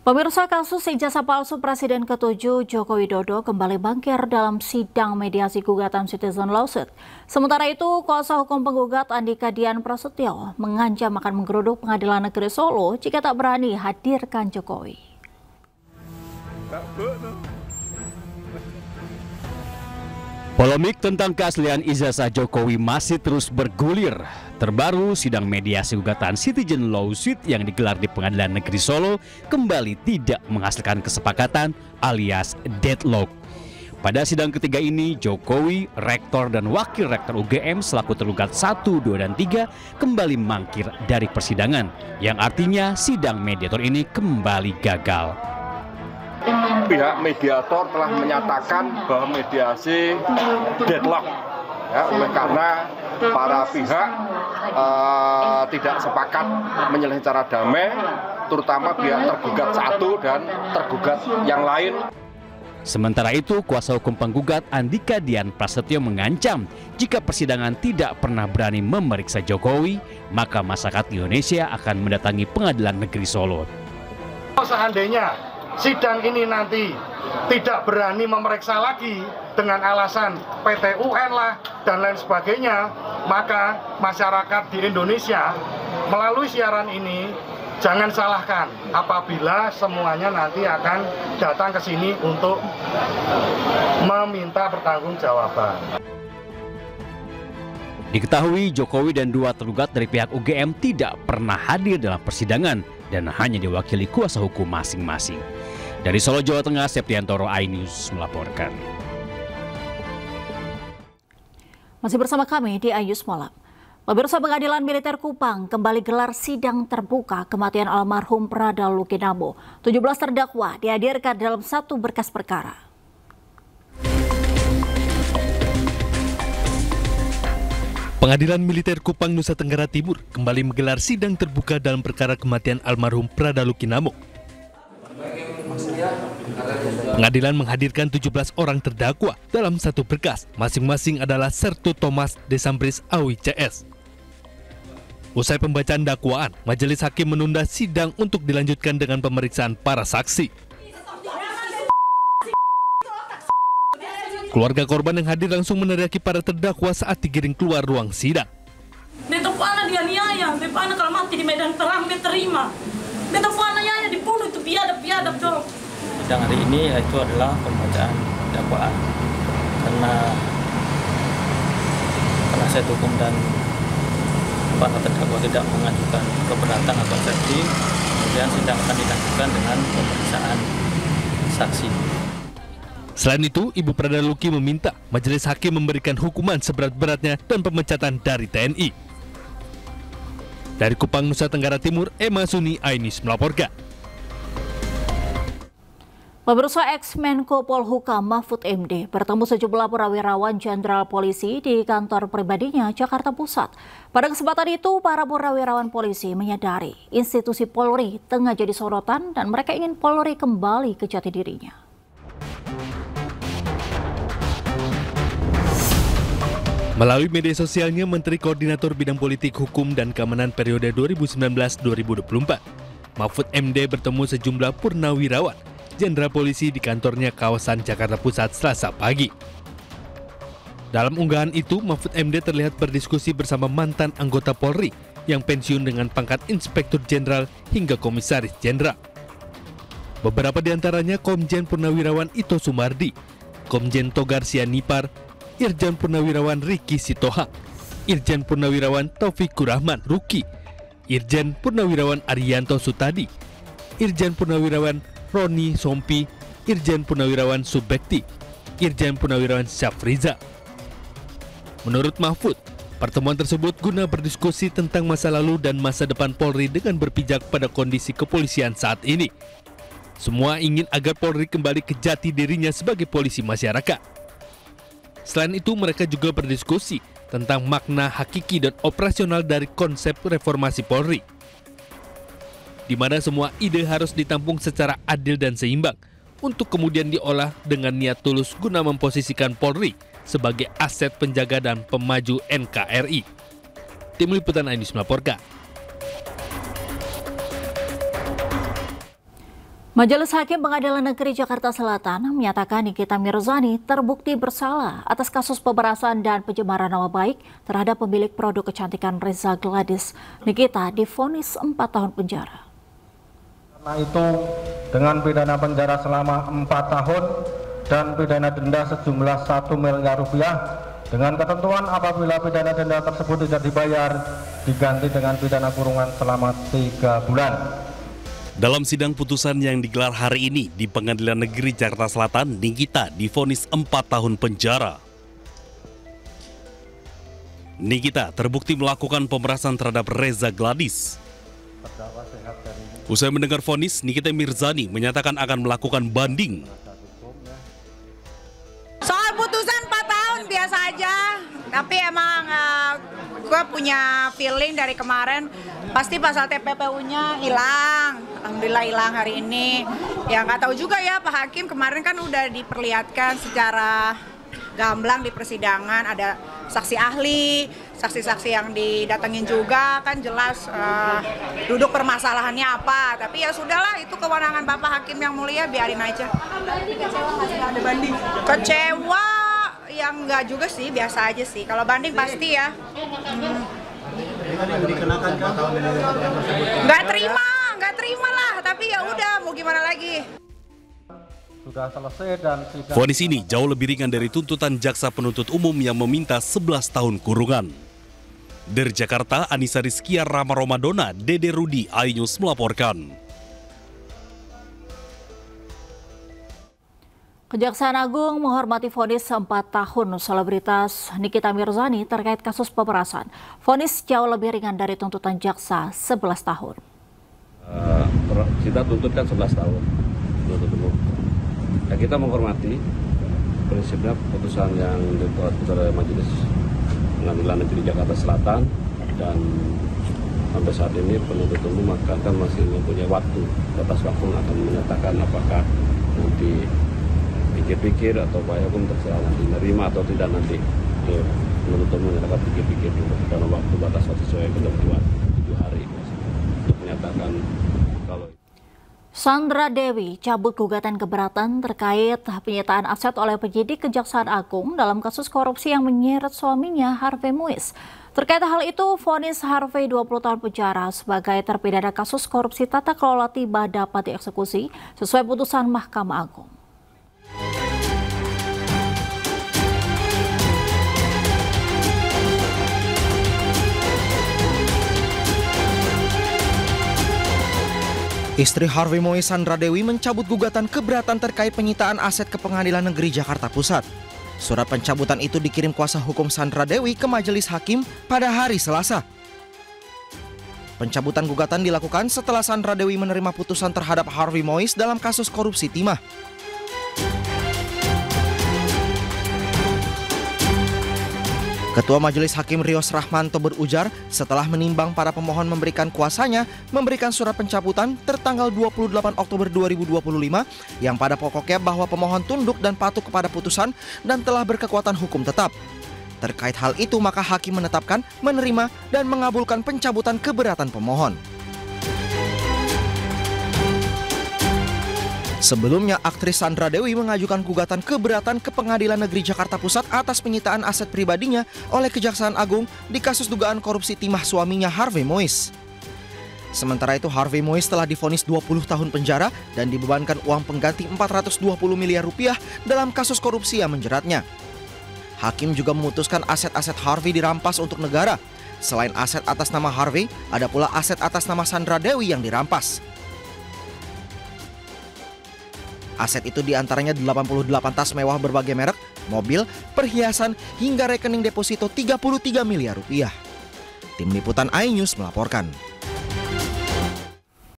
Pemirsa, kasus ijazah palsu Presiden ke-7 Joko Widodo kembali bangkir dalam sidang mediasi gugatan citizen lawsuit. Sementara itu, kuasa hukum penggugat Andika Dian Prasetyo mengancam akan menggeruduk Pengadilan Negeri Solo jika tak berani hadirkan Jokowi. Polemik tentang keaslian ijazah Jokowi masih terus bergulir. Terbaru, sidang mediasi gugatan citizen lawsuit yang digelar di Pengadilan Negeri Solo kembali tidak menghasilkan kesepakatan alias deadlock. Pada sidang ketiga ini, Jokowi, Rektor dan Wakil Rektor UGM selaku tergugat 1, 2, dan 3 kembali mangkir dari persidangan, yang artinya sidang mediator ini kembali gagal. Pihak mediator telah menyatakan bahwa mediasi deadlock, ya, karena para pihak tidak sepakat menyelesaikan secara damai, terutama pihak tergugat 1 dan tergugat yang lain. Sementara itu, kuasa hukum penggugat Andika Dian Prasetyo mengancam jika persidangan tidak pernah berani memeriksa Jokowi, maka masyarakat Indonesia akan mendatangi Pengadilan Negeri Solo. Seandainya sidang ini nanti tidak berani memeriksa lagi dengan alasan PT UN lah dan lain sebagainya, maka masyarakat di Indonesia melalui siaran ini jangan salahkan apabila semuanya nanti akan datang ke sini untuk meminta pertanggungjawaban. Diketahui Jokowi dan 2 tergugat dari pihak UGM tidak pernah hadir dalam persidangan dan hanya diwakili kuasa hukum masing-masing. Dari Solo, Jawa Tengah, Septiantoro, iNews melaporkan. Masih bersama kami di iNews Malam. Pemirsa, Pengadilan Militer Kupang kembali gelar sidang terbuka kematian almarhum Prada Lukinamo. 17 terdakwa dihadirkan dalam satu berkas perkara. Pengadilan Militer Kupang, Nusa Tenggara Timur kembali menggelar sidang terbuka dalam perkara kematian almarhum Prada Lukinamo. Pengadilan menghadirkan 17 orang terdakwa dalam satu berkas. Masing-masing adalah Sertu Thomas Desambris Awi CS. Usai pembacaan dakwaan, majelis hakim menunda sidang untuk dilanjutkan dengan pemeriksaan para saksi. Keluarga korban yang hadir langsung meneriaki para terdakwa saat digiring keluar ruang sidang. Beta fana dia niaya, beta fana kalau mati di medan perang beta terima. Beta fana ya dibunuh itu biadab dong. Sidang hari ini yaitu adalah pembacaan dakwaan karena penasihat hukum dan para terdakwa tidak mengajukan keberatan atau eksepsi, kemudian sidang akan dilanjutkan dengan pemeriksaan saksi. Selain itu, Ibu Prada Luki meminta majelis hakim memberikan hukuman seberat-beratnya dan pemecatan dari TNI. Dari Kupang, Nusa Tenggara Timur, Emma Suni, iNews melaporkan. Pemirsa, ex-Menko Polhukam Mahfud MD bertemu sejumlah purnawirawan Jenderal Polisi di kantor pribadinya Jakarta Pusat. Pada kesempatan itu, para purnawirawan polisi menyadari institusi Polri tengah jadi sorotan dan mereka ingin Polri kembali ke jati dirinya. Melalui media sosialnya, Menteri Koordinator Bidang Politik, Hukum, dan Keamanan periode 2019-2024, Mahfud MD bertemu sejumlah purnawirawan Jenderal Polisi di kantornya kawasan Jakarta Pusat Selasa pagi. Dalam unggahan itu, Mahfud MD terlihat berdiskusi bersama mantan anggota Polri yang pensiun dengan pangkat Inspektur Jenderal hingga Komisaris Jenderal. Beberapa di antaranya Komjen Purnawirawan Ito Sumardi, Komjen Togar Sianipar, Irjen Purnawirawan Riki Sitohang, Irjen Purnawirawan Taufikur Rahman Ruki, Irjen Purnawirawan Arianto Sutadi, Irjen Purnawirawan Roni Sompi, Irjen Purnawirawan Subekti, Irjen Purnawirawan Syafriza. Menurut Mahfud, pertemuan tersebut guna berdiskusi tentang masa lalu dan masa depan Polri dengan berpijak pada kondisi kepolisian saat ini. Semua ingin agar Polri kembali ke jati dirinya sebagai polisi masyarakat. Selain itu, mereka juga berdiskusi tentang makna hakiki dan operasional dari konsep reformasi Polri, di mana semua ide harus ditampung secara adil dan seimbang untuk kemudian diolah dengan niat tulus guna memposisikan Polri sebagai aset penjaga dan pemaju NKRI. Tim Liputan iNews melaporkan. Majelis Hakim Pengadilan Negeri Jakarta Selatan menyatakan Nikita Mirzani terbukti bersalah atas kasus pemerasan dan pencemaran nama baik terhadap pemilik produk kecantikan Reza Gladys. Nikita divonis 4 tahun penjara. Karena itu dengan pidana penjara selama 4 tahun dan pidana denda sejumlah 1 miliar rupiah dengan ketentuan apabila pidana denda tersebut tidak dibayar diganti dengan pidana kurungan selama 3 bulan. Dalam sidang putusan yang digelar hari ini di Pengadilan Negeri Jakarta Selatan, Nikita divonis 4 tahun penjara. Nikita terbukti melakukan pemerasan terhadap Reza Gladys. Usai mendengar vonis, Nikita Mirzani menyatakan akan melakukan banding. Soal putusan 4 tahun biasa aja, tapi emang gue punya feeling dari kemarin pasti pasal TPPU-nya hilang. Alhamdulillah hilang hari ini. Ya nggak tahu juga ya Pak Hakim, kemarin kan udah diperlihatkan secara gamblang di persidangan, ada saksi ahli, saksi-saksi yang didatengin juga kan jelas duduk permasalahannya apa. Tapi ya sudahlah, itu kewenangan Bapak Hakim yang mulia, biarin aja. Ada banding? Kecewa yang enggak juga sih, biasa aja sih. Kalau banding pasti ya. Nggak terima lah, tapi ya udah mau gimana lagi. Sudah selesai dan vonis ini jauh lebih ringan dari tuntutan jaksa penuntut umum yang meminta 11 tahun kurungan. Dari Jakarta, Anissa Rizkia, Rama Romadona, Dede Rudi, iNews melaporkan. Kejaksaan Agung menghormati vonis 4 tahun selebritas Nikita Mirzani terkait kasus pemerasan. Vonis jauh lebih ringan dari tuntutan jaksa 11 tahun. Kita tuntutkan 11 tahun. Ya, kita menghormati prinsipnya putusan yang dibuat oleh Majelis Pengadilan Negeri Jakarta Selatan, dan sampai saat ini penuntut umum akan masih mempunyai waktu, batas waktu akan menyatakan apakah nanti pikir-pikir atau upaya hukum terserah nanti menerima atau tidak, nanti penuntut umum menyatakan pikir-pikir dulu karena waktu batas waktu sesuai ketentuan 7 hari untuk menyatakan kalau. Sandra Dewi cabut gugatan keberatan terkait penyitaan aset oleh penyidik Kejaksaan Agung dalam kasus korupsi yang menyeret suaminya Harvey Muiz. Terkait hal itu, vonis Harvey 20 tahun penjara sebagai terpidana kasus korupsi tata kelola tiba dapat dieksekusi sesuai putusan Mahkamah Agung. Istri Harvey Muiz, Sandra Dewi, mencabut gugatan keberatan terkait penyitaan aset ke Pengadilan Negeri Jakarta Pusat. Surat pencabutan itu dikirim kuasa hukum Sandra Dewi ke Majelis Hakim pada hari Selasa. Pencabutan gugatan dilakukan setelah Sandra Dewi menerima putusan terhadap Harvey Muiz dalam kasus korupsi timah. Ketua Majelis Hakim Rios Rahmanto berujar setelah menimbang para pemohon memberikan kuasanya memberikan surat pencabutan tertanggal 28 Oktober 2025 yang pada pokoknya bahwa pemohon tunduk dan patuh kepada putusan dan telah berkekuatan hukum tetap. Terkait hal itu maka hakim menetapkan, menerima dan mengabulkan pencabutan keberatan pemohon. Sebelumnya, aktris Sandra Dewi mengajukan gugatan keberatan ke Pengadilan Negeri Jakarta Pusat atas penyitaan aset pribadinya oleh Kejaksaan Agung di kasus dugaan korupsi timah suaminya Harvey Muiz. Sementara itu, Harvey Muiz telah divonis 20 tahun penjara dan dibebankan uang pengganti 420 miliar rupiah dalam kasus korupsi yang menjeratnya. Hakim juga memutuskan aset-aset Harvey dirampas untuk negara. Selain aset atas nama Harvey, ada pula aset atas nama Sandra Dewi yang dirampas. Aset itu diantaranya 88 tas mewah berbagai merek, mobil, perhiasan, hingga rekening deposito 33 miliar rupiah. Tim Liputan iNews melaporkan.